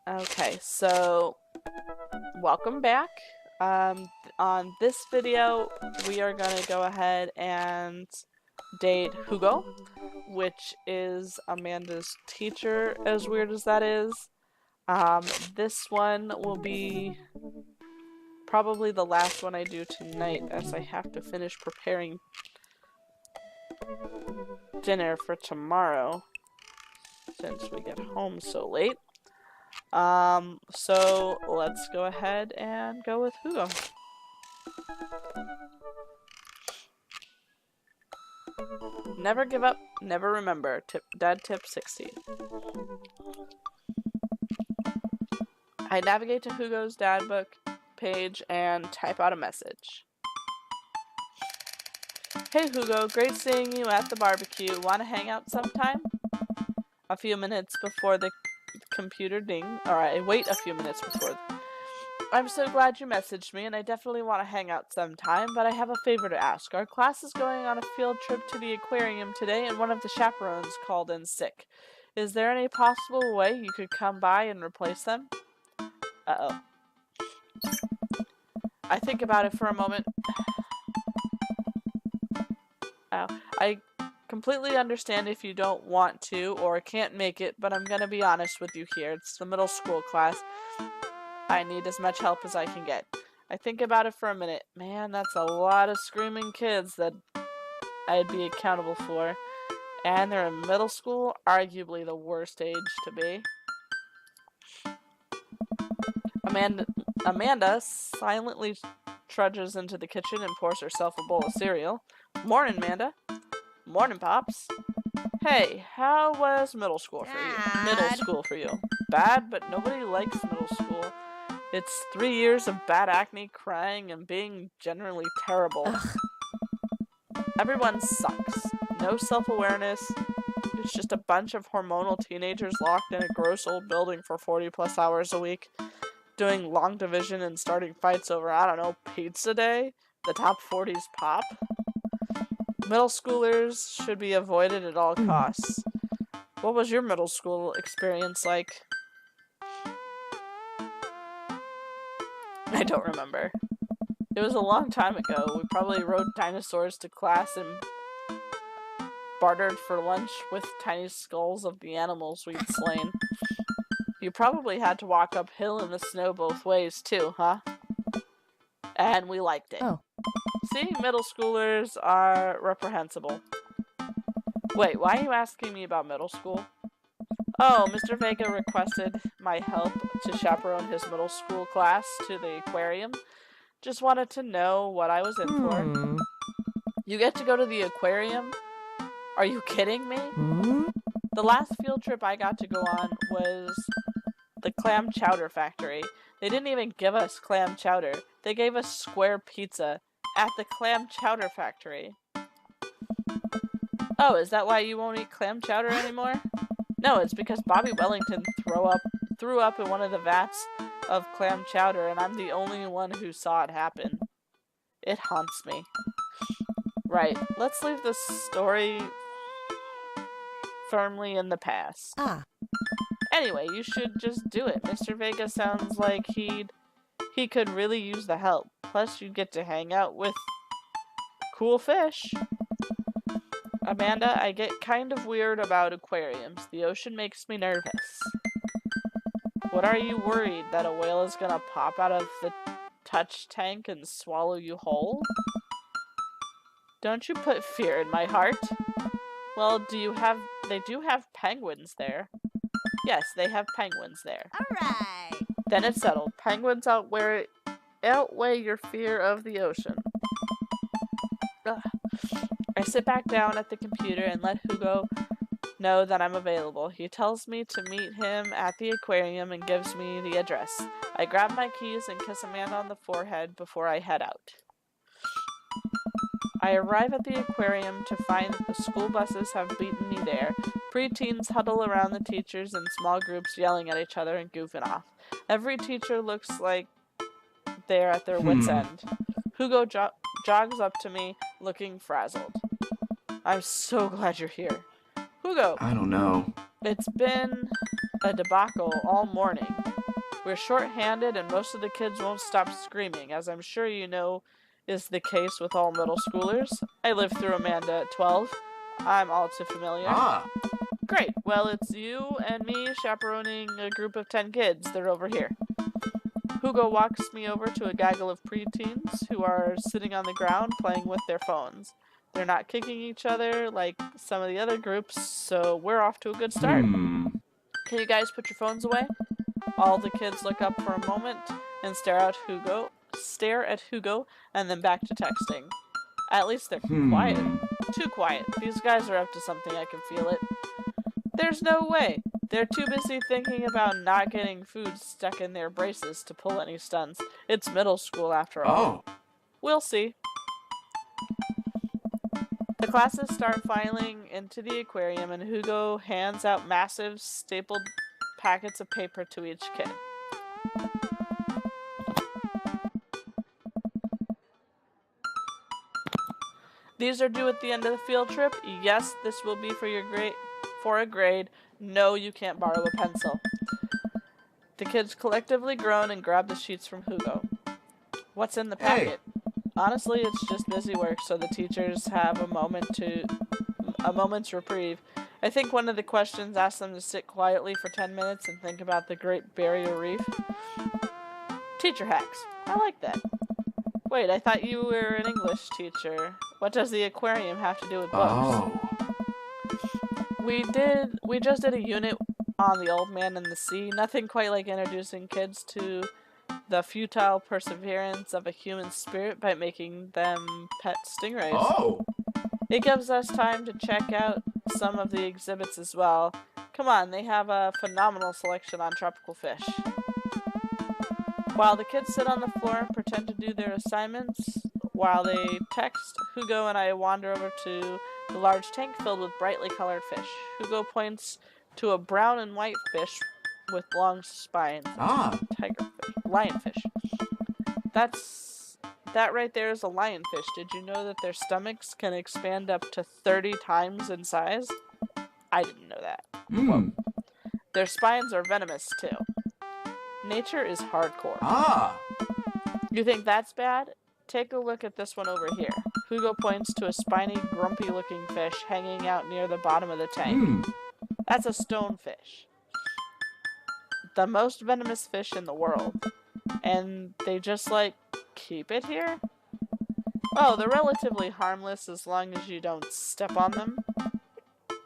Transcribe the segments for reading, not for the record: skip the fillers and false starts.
Okay, so welcome back. On this video, we are going to go ahead and date Hugo, which is Amanda's teacher, as weird as that is. This one will be probably the last one I do tonight, as I have to finish preparing dinner for tomorrow, since we get home so late. So let's go ahead and go with Hugo. Never give up, never remember. Dad tip 60. I navigate to Hugo's dad book page and type out a message. Hey Hugo, great seeing you at the barbecue. Want to hang out sometime? A few minutes before the computer ding. Alright, I wait a few minutes before. I'm so glad you messaged me, and I definitely want to hang out sometime, but I have a favor to ask. Our class is going on a field trip to the aquarium today, and one of the chaperones called in sick. Is there any possible way you could come by and replace them? Uh-oh. I think about it for a moment. Oh, I completely understand if you don't want to or can't make it, but I'm gonna be honest with you here. It's the middle school class. I need as much help as I can get. I think about it for a minute. Man, that's a lot of screaming kids that I'd be accountable for. And they're in middle school, arguably the worst age to be. Amanda silently trudges into the kitchen and pours herself a bowl of cereal. Morning, Amanda. Morning, Pops. Hey, how was middle school for you? Middle school for you. Bad, but nobody likes middle school. It's 3 years of bad acne, crying, and being generally terrible. Ugh. Everyone sucks. No self-awareness. It's just a bunch of hormonal teenagers locked in a gross old building for 40 plus hours a week, doing long division and starting fights over, I don't know, pizza day? The top 40s pop? Middle schoolers should be avoided at all costs. What was your middle school experience like? I don't remember. It was a long time ago. We probably rode dinosaurs to class and bartered for lunch with tiny skulls of the animals we'd slain. You probably had to walk uphill in the snow both ways too, huh? And we liked it. Oh. See, middle schoolers are reprehensible. Wait, why are you asking me about middle school? Oh, Mr. Vega requested my help to chaperone his middle school class to the aquarium. Just wanted to know what I was in for. You get to go to the aquarium? Are you kidding me? The last field trip I got to go on was the clam chowder factory. They didn't even give us clam chowder. They gave us square pizza at the clam chowder factory. Oh, is that why you won't eat clam chowder anymore? No, it's because Bobby Wellington threw up in one of the vats of clam chowder, and I'm the only one who saw it happen. It haunts me. Right, let's leave this story firmly in the past. Anyway, you should just do it. Mr. Vega sounds like he could really use the help. Plus, you'd get to hang out with cool fish. Amanda, I get kind of weird about aquariums. The ocean makes me nervous. What are you worried? That a whale is gonna pop out of the touch tank and swallow you whole? Don't you put fear in my heart. Well, they do have penguins there. Yes, they have penguins there. Alright. Then it's settled. Penguins outweigh your fear of the ocean. Ugh. I sit back down at the computer and let Hugo know that I'm available. He tells me to meet him at the aquarium and gives me the address. I grab my keys and kiss Amanda on the forehead before I head out. I arrive at the aquarium to find that the school buses have beaten me there. Preteens huddle around the teachers in small groups yelling at each other and goofing off. Every teacher looks like they're at their wits' end. Hugo jogs up to me, looking frazzled. I'm so glad you're here. Hugo! I don't know. It's been a debacle all morning. We're short-handed and most of the kids won't stop screaming, as I'm sure you know is the case with all middle schoolers. I lived through Amanda at 12. I'm all too familiar. Ah. Great. Well, it's you and me chaperoning a group of 10 kids. They're over here. Hugo walks me over to a gaggle of preteens who are sitting on the ground playing with their phones. They're not kicking each other like some of the other groups, so we're off to a good start. Can you guys put your phones away? All the kids look up for a moment and stare at Hugo, and then back to texting. At least they're quiet. Too quiet. These guys are up to something, I can feel it. There's no way. They're too busy thinking about not getting food stuck in their braces to pull any stunts. It's middle school after all. Oh. We'll see. The classes start filing into the aquarium and Hugo hands out massive stapled packets of paper to each kid. These are due at the end of the field trip. Yes, this will be for a grade. No, you can't borrow a pencil. The kids collectively groan and grab the sheets from Hugo. What's in the packet? Honestly, it's just busy work, so the teachers have a moment's reprieve. I think one of the questions asks them to sit quietly for 10 minutes and think about the Great Barrier Reef. Teacher hacks. I like that. Wait, I thought you were an English teacher. What does the aquarium have to do with books? Oh. We just did a unit on the old man in the sea. Nothing quite like introducing kids to the futile perseverance of a human spirit by making them pet stingrays. Oh. It gives us time to check out some of the exhibits as well. Come on, they have a phenomenal selection on tropical fish. While the kids sit on the floor and pretend to do their assignments, while they text, Hugo and I wander over to the large tank filled with brightly colored fish. Hugo points to a brown and white fish with long spines. Lionfish. That right there is a lionfish. Did you know that their stomachs can expand up to 30 times in size? I didn't know that. Whoa. Their spines are venomous too. Nature is hardcore. You think that's bad? Take a look at this one over here. Hugo points to a spiny, grumpy-looking fish hanging out near the bottom of the tank. That's a stonefish. The most venomous fish in the world. And they just, keep it here? Oh, they're relatively harmless as long as you don't step on them.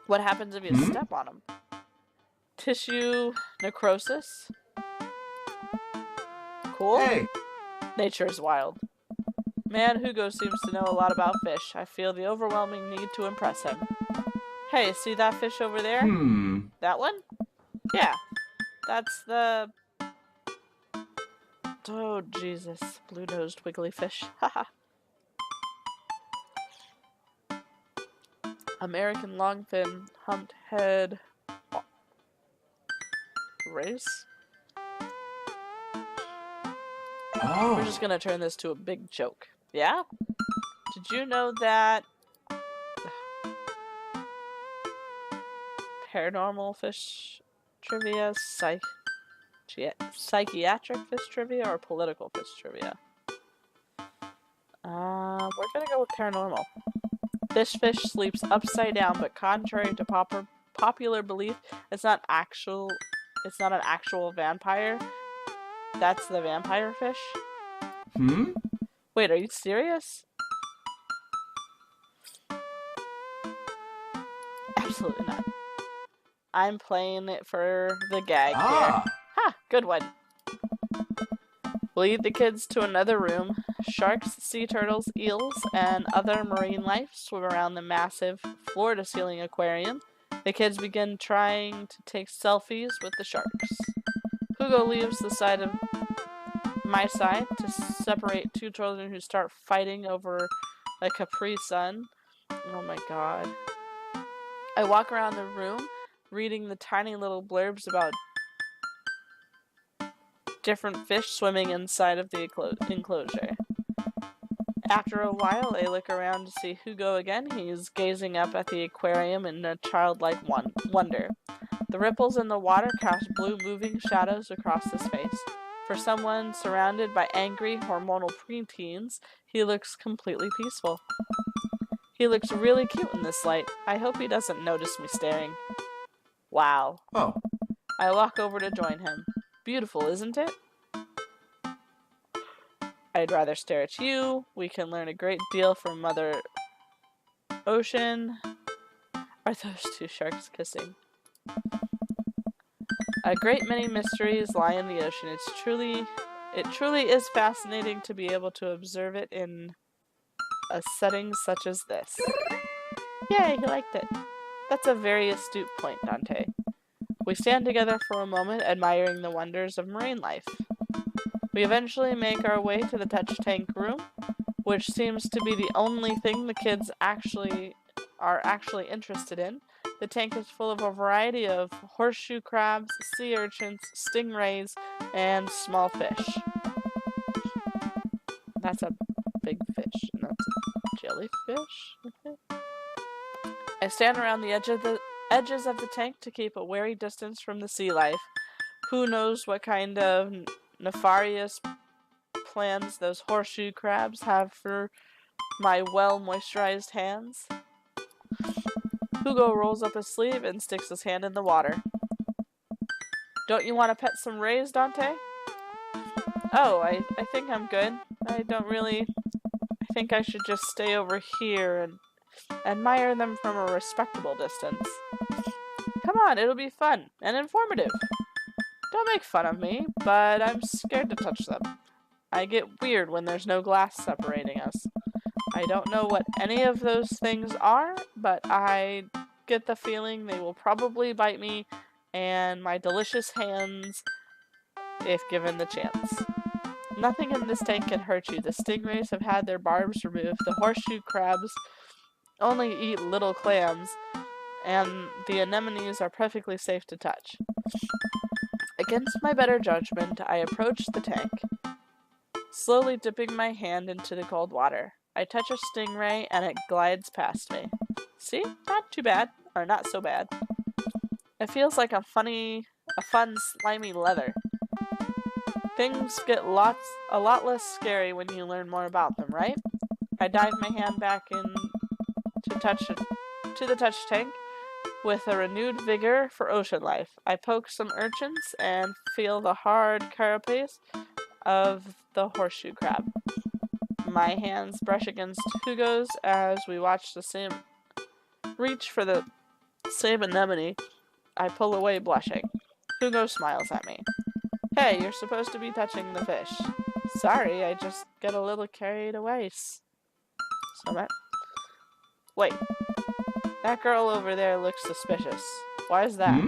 What happens if you step on them? Tissue necrosis? Cool? Hey. Nature is wild. Man, Hugo seems to know a lot about fish. I feel the overwhelming need to impress him. Hey, see that fish over there? That one? Yeah. That's the... Oh, Jesus. Blue-nosed wiggly fish. Haha. American longfin humped head race? Oh. We're just gonna turn this to a big joke. Yeah? Did you know that paranormal fish trivia, psychiatric fish trivia, or political fish trivia? We're gonna go with paranormal. This fish sleeps upside down, but contrary to popular belief, it's not an actual vampire. That's the vampire fish? Wait, are you serious? Absolutely not. I'm playing it for the gag here. Ha! Good one. We'll lead the kids to another room. Sharks, sea turtles, eels, and other marine life swim around the massive floor-to-ceiling aquarium. The kids begin trying to take selfies with the sharks. Hugo leaves my side to separate two children who start fighting over a Capri Sun. Oh my god. I walk around the room reading the tiny little blurbs about different fish swimming inside of the enclosure. After a while, I look around to see Hugo again. He's gazing up at the aquarium in a childlike wonder. The ripples in the water cast blue moving shadows across his face. For someone surrounded by angry, hormonal preteens, he looks completely peaceful. He looks really cute in this light. I hope he doesn't notice me staring. Wow. Oh. I walk over to join him. Beautiful, isn't it? I'd rather stare at you. We can learn a great deal from Mother Ocean. Are those two sharks kissing? A great many mysteries lie in the ocean. It truly is fascinating to be able to observe it in a setting such as this. Yay, he liked it. That's a very astute point, Dante. We stand together for a moment, admiring the wonders of marine life. We eventually make our way to the touch tank room, which seems to be the only thing the kids are actually interested in. The tank is full of a variety of horseshoe crabs, sea urchins, stingrays, and small fish. That's a big fish, and that's a jellyfish. Okay. I stand around the edges of the tank to keep a wary distance from the sea life. Who knows what kind of nefarious plans those horseshoe crabs have for my well-moisturized hands? Hugo rolls up his sleeve and sticks his hand in the water. Don't you want to pet some rays, Dante? Oh, I think I'm good. I think I should just stay over here and admire them from a respectable distance. Come on, it'll be fun and informative. Don't make fun of me, but I'm scared to touch them. I get weird when there's no glass separating us. I don't know what any of those things are, but I get the feeling they will probably bite me and my delicious hands if given the chance. Nothing in this tank can hurt you. The stingrays have had their barbs removed. The horseshoe crabs only eat little clams, and the anemones are perfectly safe to touch. Against my better judgment, I approach the tank, slowly dipping my hand into the cold water. I touch a stingray and it glides past me. See? Not too bad. Or not so bad. It feels like a fun, slimy leather. Things get a lot less scary when you learn more about them, right? I dive my hand back in to the touch tank with a renewed vigor for ocean life. I poke some urchins and feel the hard carapace of the horseshoe crab. My hands brush against Hugo's as we watch the same reach for the same anemone. I pull away blushing. Hugo smiles at me. Hey, you're supposed to be touching the fish. Sorry, I just get a little carried away. Wait. That girl over there looks suspicious. Why is that?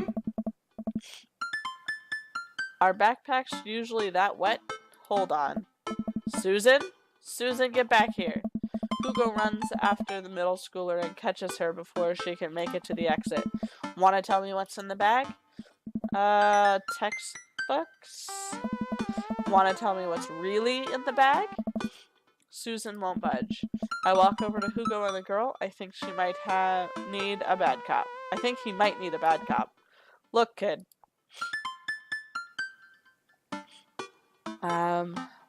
Are backpacks usually that wet? Hold on. Susan? Susan, get back here. Hugo runs after the middle schooler and catches her before she can make it to the exit. Want to tell me what's in the bag? Textbooks? Want to tell me what's really in the bag? Susan won't budge. I walk over to Hugo and the girl. I think she might need a bad cop. I think he might need a bad cop. Look, kid.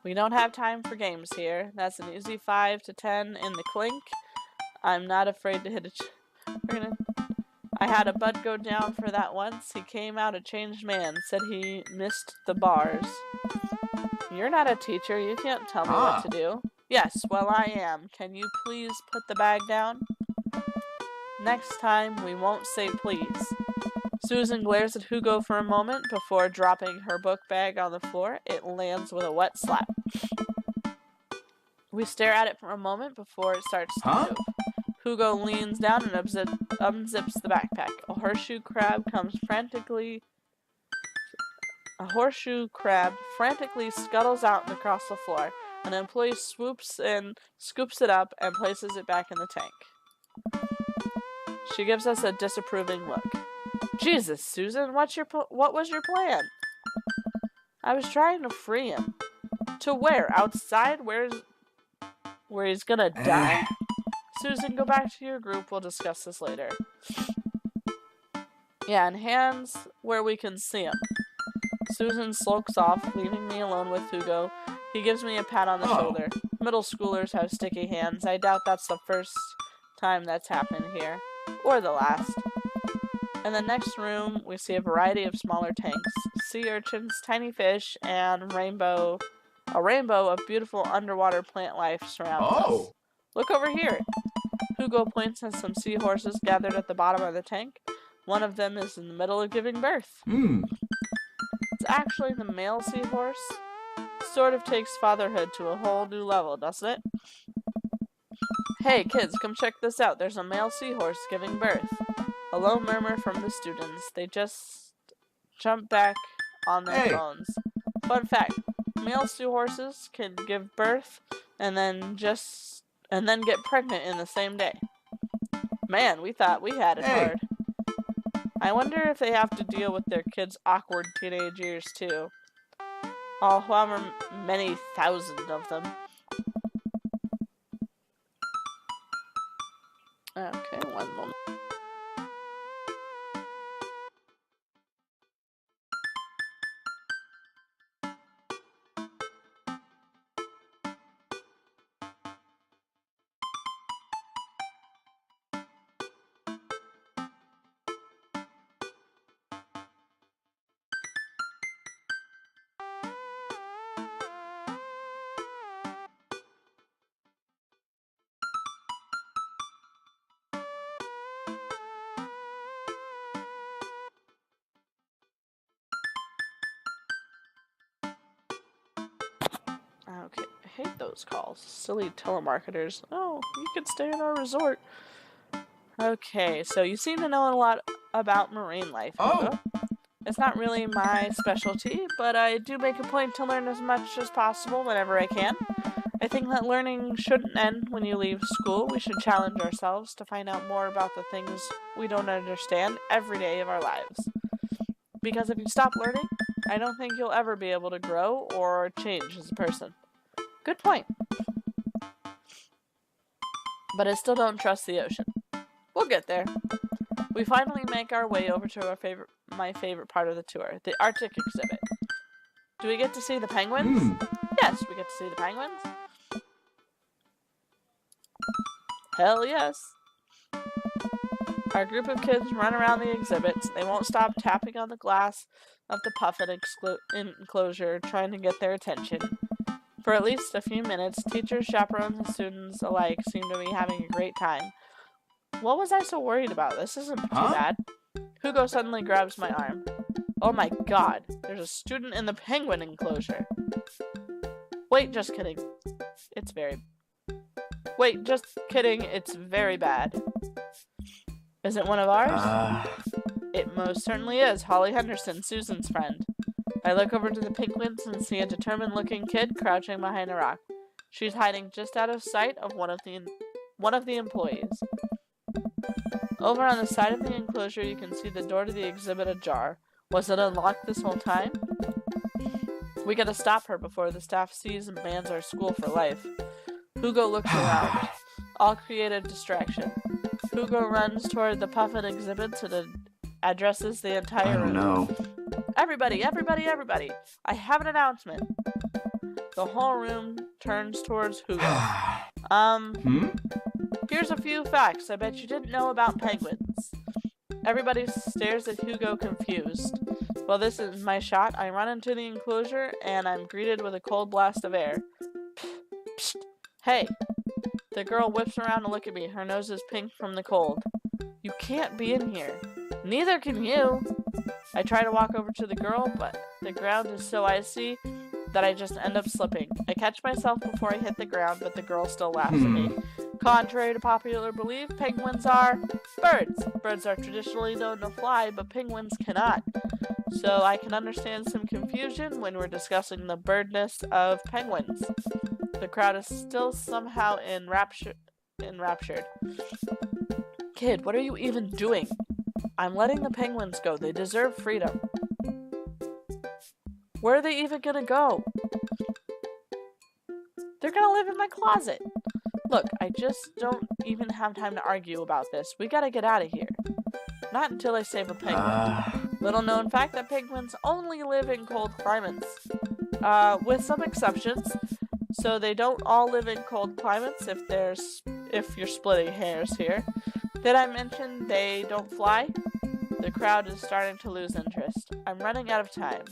We don't have time for games here. That's an easy 5 to 10 in the clink. I'm not afraid to hit I had a bud go down for that once. He came out a changed man. Said he missed the bars. You're not a teacher. You can't tell me what to do. Yes, well I am. Can you please put the bag down? Next time, we won't say please. Susan glares at Hugo for a moment before dropping her book bag on the floor. It lands with a wet slap. We stare at it for a moment before it starts to move. Hugo leans down and unzips the backpack. A horseshoe crab frantically scuttles out and across the floor. An employee swoops and scoops it up and places it back in the tank. She gives us a disapproving look. Jesus, Susan, what was your plan? I was trying to free him. To where? Outside? Where he's gonna die? Susan, go back to your group. We'll discuss this later. Yeah, and hands where we can see them. Susan sulks off, leaving me alone with Hugo. He gives me a pat on the Oh. shoulder. Middle schoolers have sticky hands. I doubt that's the first time that's happened here. Or the last. In the next room, we see a variety of smaller tanks. Sea urchins, tiny fish, and a rainbow of beautiful underwater plant life surrounds us. Oh. Look over here. Hugo points at some seahorses gathered at the bottom of the tank. One of them is in the middle of giving birth. Hmm. It's actually the male seahorse. Sort of takes fatherhood to a whole new level, doesn't it? Hey kids, come check this out. There's a male seahorse giving birth. A low murmur from the students. They just jump back on their phones. Fun fact, male seahorses can give birth and then get pregnant in the same day. Man, we thought we had it hard. I wonder if they have to deal with their kids' awkward teenage years too. However many thousand of them. Okay, one moment. Okay, I hate those calls. Silly telemarketers. Oh, you could stay in our resort. Okay, so you seem to know a lot about marine life, Hugo. It's not really my specialty, but I do make a point to learn as much as possible whenever I can. I think that learning shouldn't end when you leave school. We should challenge ourselves to find out more about the things we don't understand every day of our lives. Because if you stop learning, I don't think you'll ever be able to grow or change as a person. Good point. But I still don't trust the ocean. We'll get there. We finally make our way over to my favorite part of the tour, the Arctic exhibit. Do we get to see the penguins? Yes, we get to see the penguins. Hell yes. Our group of kids run around the exhibits. They won't stop tapping on the glass of the puffin enclosure, trying to get their attention. For at least a few minutes, teachers, chaperones, and students alike seem to be having a great time. What was I so worried about? This isn't too bad. Hugo suddenly grabs my arm. Oh my god, there's a student in the penguin enclosure. Wait, just kidding. It's very bad. Is it one of ours? It most certainly is. Holly Henderson, Susan's friend. I look over to the penguins and see a determined-looking kid crouching behind a rock. She's hiding just out of sight of one of the employees. Over on the side of the enclosure, you can see the door to the exhibit ajar. Was it unlocked this whole time? We gotta stop her before the staff sees and bans our school for life. Hugo looks around. I'll create a distraction. Hugo runs toward the puffin exhibit and addresses the entire room. No. Everybody! I have an announcement. The whole room turns towards Hugo. Here's a few facts I bet you didn't know about penguins. Everybody stares at Hugo confused. Well, this is my shot. I run into the enclosure and I'm greeted with a cold blast of air. Psst. Hey! The girl whips around to look at me. Her nose is pink from the cold. You can't be in here. Neither can you. I try to walk over to the girl, but the ground is so icy that I just end up slipping. I catch myself before I hit the ground, but the girl still laughs at me. Contrary to popular belief, penguins are birds. Birds are traditionally known to fly, but penguins cannot. So I can understand some confusion when we're discussing the birdness of penguins. The crowd is still somehow enraptured. Kid, what are you even doing? I'm letting the penguins go. They deserve freedom. Where are they even gonna go? They're gonna live in my closet. Look, I just don't even have time to argue about this. We gotta get out of here. Not until I save a penguin. Little known fact that penguins only live in cold climates. With some exceptions. So they don't all live in cold climates if you're splitting hairs here. Did I mention they don't fly? The crowd is starting to lose interest. I'm running out of time.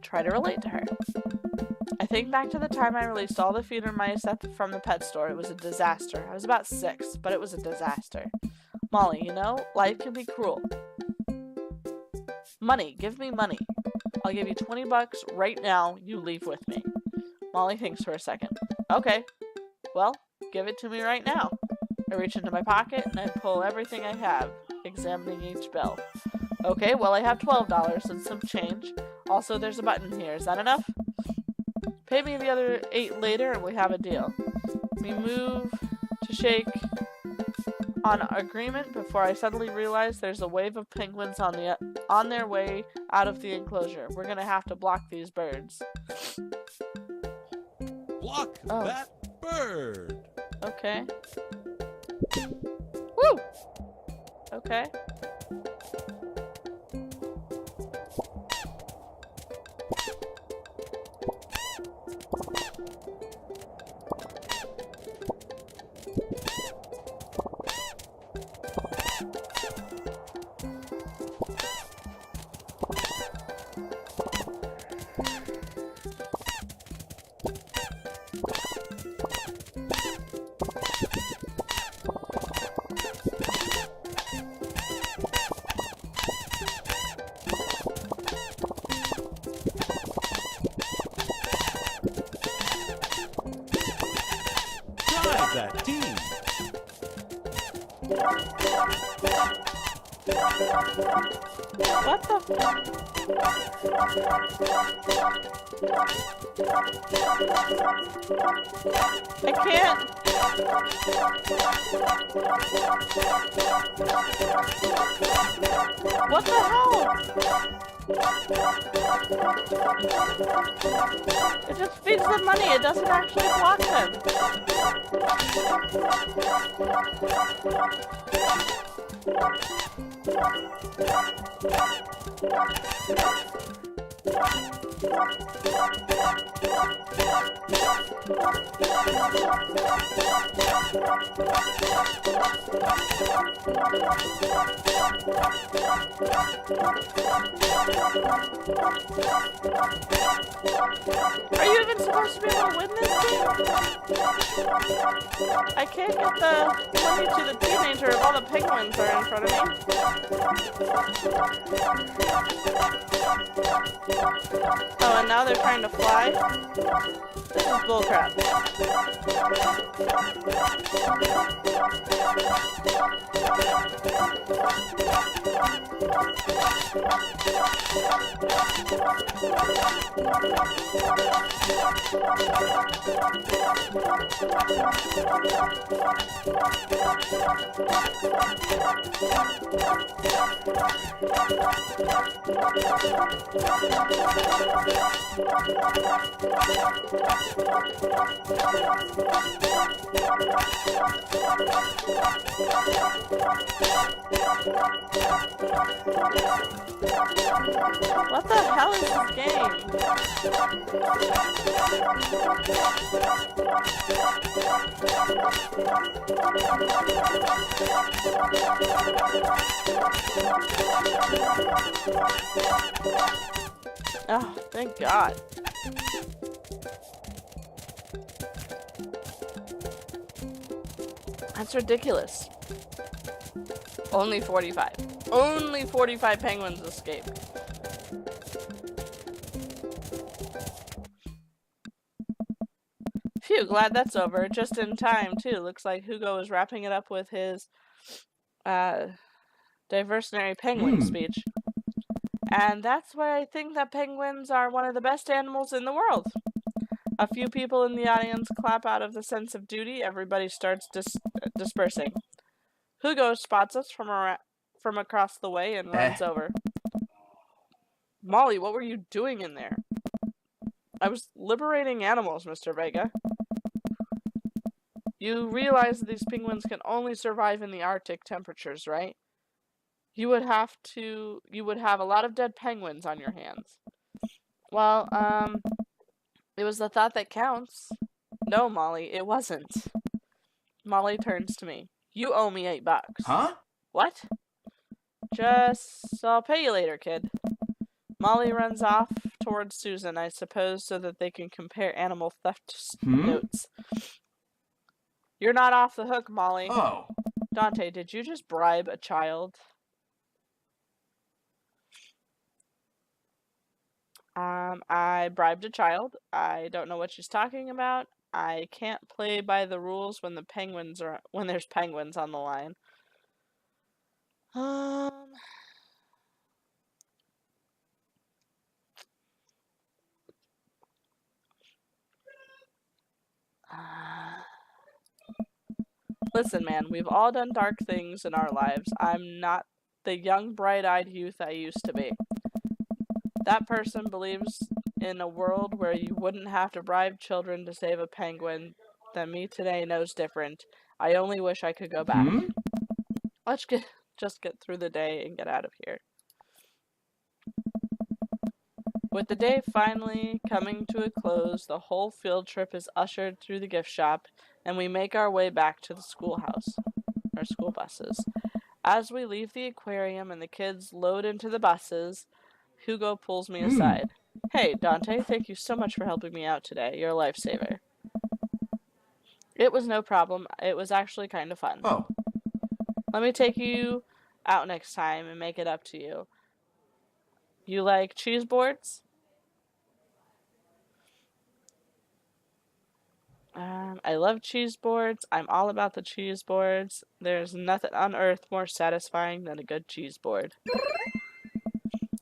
Try to relate to her. I think back to the time I released all the feeder mice from the pet store. It was a disaster. I was about 6, but it was a disaster. Molly, you know, life can be cruel. Money. Give me money. I'll give you 20 bucks right now. You leave with me. Molly thinks for a second. Okay. Well, give it to me right now. I reach into my pocket and I pull everything I have, examining each bill. Okay, well I have $12 and some change. Also, there's a button here. Is that enough? Pay me the other 8 later and we have a deal. We move to shake on agreement before I suddenly realize there's a wave of penguins on their way out of the enclosure. We're gonna have to block these birds. Block that bird! Okay. Woo! Okay. That team. What the I can't. What the hell? It just feeds them money. It doesn't actually block them. Are you even supposed to be able to win this game? I can't get the money to the teenager if all the penguins are in front of me. Oh, and now they're trying to fly? This is bullcrap. What the hell is this game? Oh, thank God. That's ridiculous. Only 45. Only 45 penguins escaped. Phew, glad that's over. Just in time, too. Looks like Hugo is wrapping it up with his diversionary penguin speech. And that's why I think that penguins are one of the best animals in the world. A few people in the audience clap out of the sense of duty. Everybody starts dispersing. Hugo spots us from across the way and runs over. Molly, what were you doing in there? I was liberating animals, Mr. Vega. You realize that these penguins can only survive in the Arctic temperatures, right? You would have a lot of dead penguins on your hands. Well, it was the thought that counts. No, Molly, it wasn't. Molly turns to me. You owe me $8. Huh? What? I'll pay you later, kid. Molly runs off towards Susan, I suppose, so that they can compare animal theft notes. You're not off the hook, Molly. Oh. Dante, did you just bribe a child? I bribed a child. I don't know what she's talking about. I can't play by the rules when there's penguins on the line. Listen, man, we've all done dark things in our lives. I'm not the young, bright-eyed youth I used to be. That person believes in a world where you wouldn't have to bribe children to save a penguin. Then me today knows different. I only wish I could go back. Let's just get through the day and get out of here. With the day finally coming to a close, the whole field trip is ushered through the gift shop, and we make our way back to the schoolhouse, our school buses. As we leave the aquarium and the kids load into the buses, Hugo pulls me aside. Hey, Dante, thank you so much for helping me out today. You're a lifesaver. It was no problem. It was actually kind of fun. Oh. Let me take you out next time and make it up to you. You like cheese boards? I love cheese boards. I'm all about the cheese boards. There's nothing on earth more satisfying than a good cheese board.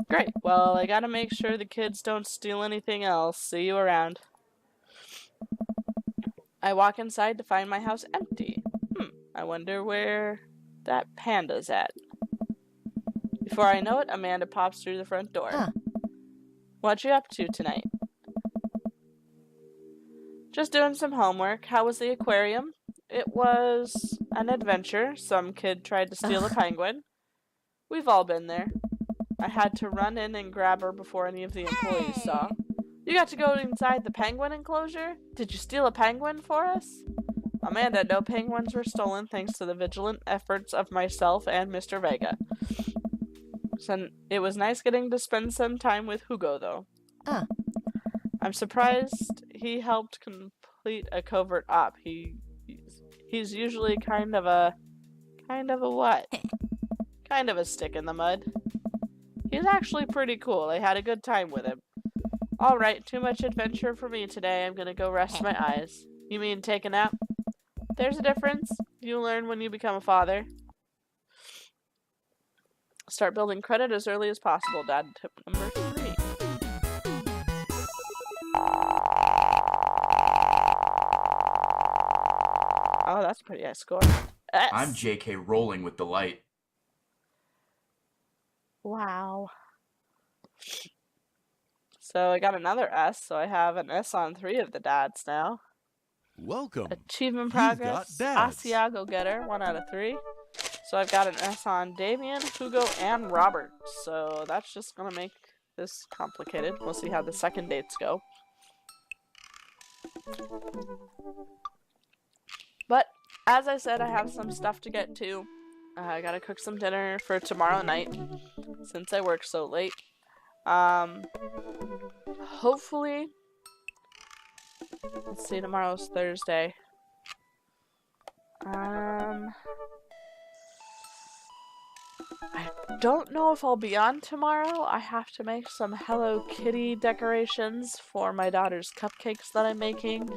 Great. Well, I gotta make sure the kids don't steal anything else. See you around. I walk inside to find my house empty. I wonder where that panda's at. Before I know it, Amanda pops through the front door. What you up to tonight? Just doing some homework. How was the aquarium? It was an adventure. Some kid tried to steal a penguin. We've all been there. I had to run in and grab her before any of the employees saw. You got to go inside the penguin enclosure? Did you steal a penguin for us? Amanda, no penguins were stolen thanks to the vigilant efforts of myself and Mr. Vega. So it was nice getting to spend some time with Hugo, though. I'm surprised he helped complete a covert op. He's usually kind of a what? Kind of a stick in the mud. He's actually pretty cool. I had a good time with him. Alright, too much adventure for me today. I'm gonna go rest my eyes. You mean take a nap? There's a difference. You learn when you become a father. Start building credit as early as possible, Dad. Tip number 3. Oh, that's a pretty high score. S. I'm JK rolling with delight. Wow. So I got another S, so I have an S on 3 of the dads now. Welcome. Achievement You've progress. got dads. Asiago getter, 1 out of 3. So I've got an S on Damien, Hugo, and Robert. So that's just gonna make this complicated. We'll see how the second dates go. But as I said, I have some stuff to get to. I gotta cook some dinner for tomorrow night since I work so late. Hopefully, let's see, tomorrow's Thursday. I don't know if I'll be on tomorrow. I have to make some Hello Kitty decorations for my daughter's cupcakes that I'm making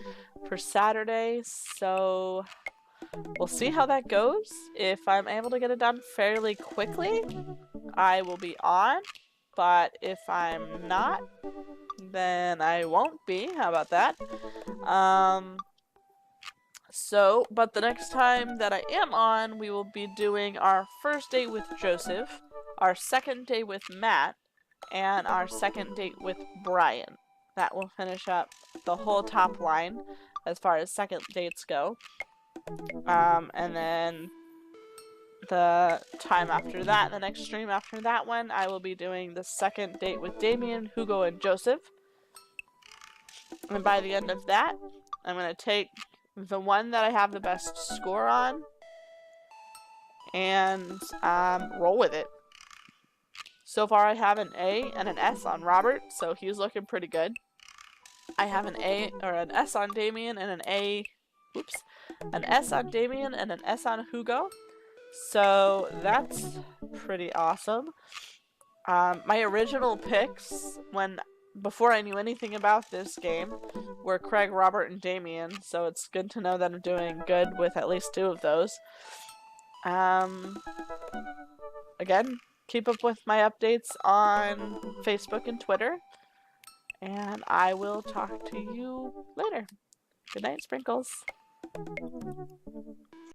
for Saturday, so we'll see how that goes. If I'm able to get it done fairly quickly, I will be on, but if I'm not, then I won't be. How about that? But the next time that I am on, we will be doing our first date with Joseph, our second date with Matt, and our second date with Brian. That will finish up the whole top line as far as second dates go. And then the time after that, the next stream after that one, I will be doing the second date with Damien, Hugo, and Joseph. And by the end of that, I'm going to take the one that I have the best score on and roll with it. So far I have an A and an S on Robert, so he's looking pretty good. I have an A or an S on Damien and an S on Damien and an S on Hugo. So that's pretty awesome. My original picks before I knew anything about this game were Craig, Robert, and Damien, so it's good to know that I'm doing good with at least 2 of those. Again, keep up with my updates on Facebook and Twitter, and I will talk to you later. Good night, Sprinkles.